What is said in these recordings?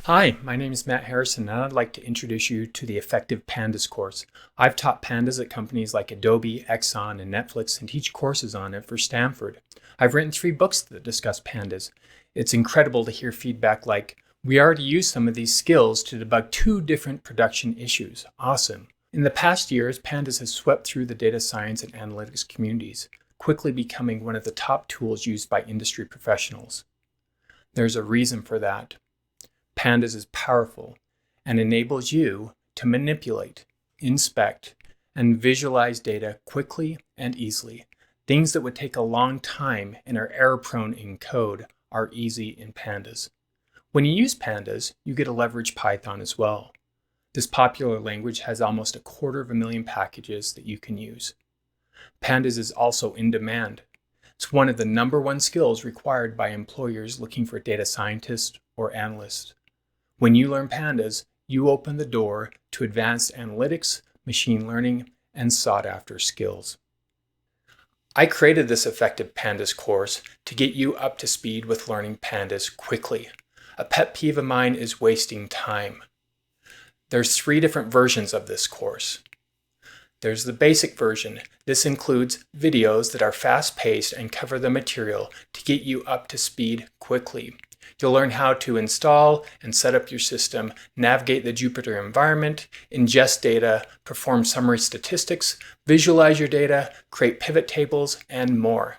Hi, my name is Matt Harrison, and I'd like to introduce you to the Effective Pandas course. I've taught Pandas at companies like Adobe, Exxon, and Netflix and teach courses on it for Stanford. I've written 3 books that discuss Pandas. It's incredible to hear feedback like, "We already use some of these skills to debug 2 different production issues. Awesome." In the past years, Pandas has swept through the data science and analytics communities, quickly becoming one of the top tools used by industry professionals. There's a reason for that. Pandas is powerful and enables you to manipulate, inspect, and visualize data quickly and easily. Things that would take a long time and are error-prone in code are easy in Pandas. When you use Pandas, you get to leverage Python as well. This popular language has almost 250,000 packages that you can use. Pandas is also in demand. It's one of the #1 skills required by employers looking for data scientists or analysts. When you learn Pandas, you open the door to advanced analytics, machine learning, and sought-after skills. I created this Effective Pandas course to get you up to speed with learning Pandas quickly. A pet peeve of mine is wasting time. There's 3 different versions of this course. There's the basic version. This includes videos that are fast-paced and cover the material to get you up to speed quickly. You'll learn how to install and set up your system, navigate the Jupyter environment, ingest data, perform summary statistics, visualize your data, create pivot tables, and more.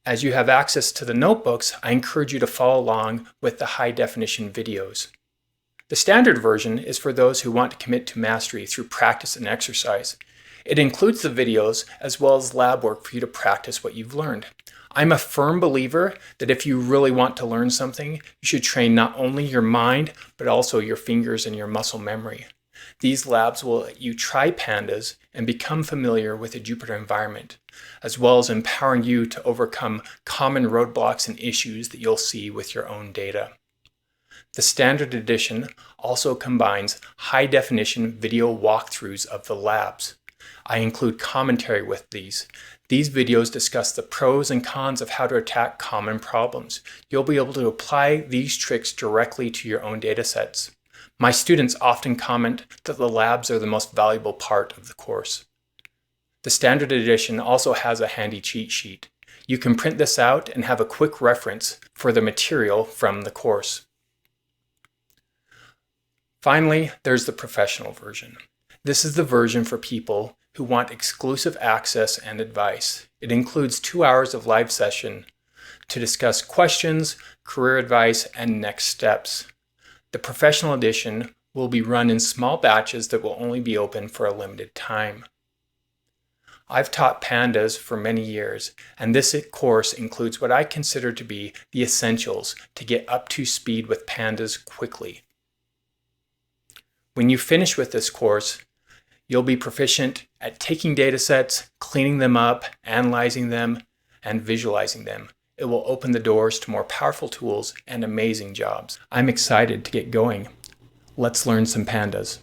As you have access to the notebooks, I encourage you to follow along with the high-definition videos. The standard version is for those who want to commit to mastery through practice and exercise. It includes the videos as well as lab work for you to practice what you've learned. I'm a firm believer that if you really want to learn something, you should train not only your mind, but also your fingers and your muscle memory. These labs will let you try Pandas and become familiar with the Jupyter environment, as well as empowering you to overcome common roadblocks and issues that you'll see with your own data. The standard edition also combines high-definition video walkthroughs of the labs. I include commentary with these. These videos discuss the pros and cons of how to attack common problems. You'll be able to apply these tricks directly to your own data sets. My students often comment that the labs are the most valuable part of the course. The standard edition also has a handy cheat sheet. You can print this out and have a quick reference for the material from the course. Finally, there's the professional version. This is the version for people who want exclusive access and advice. It includes 2 hours of live session to discuss questions, career advice, and next steps. The professional edition will be run in small batches that will only be open for a limited time. I've taught Pandas for many years, and this course includes what I consider to be the essentials to get up to speed with Pandas quickly. When you finish with this course, you'll be proficient at taking data sets, cleaning them up, analyzing them, and visualizing them. It will open the doors to more powerful tools and amazing jobs. I'm excited to get going. Let's learn some Pandas.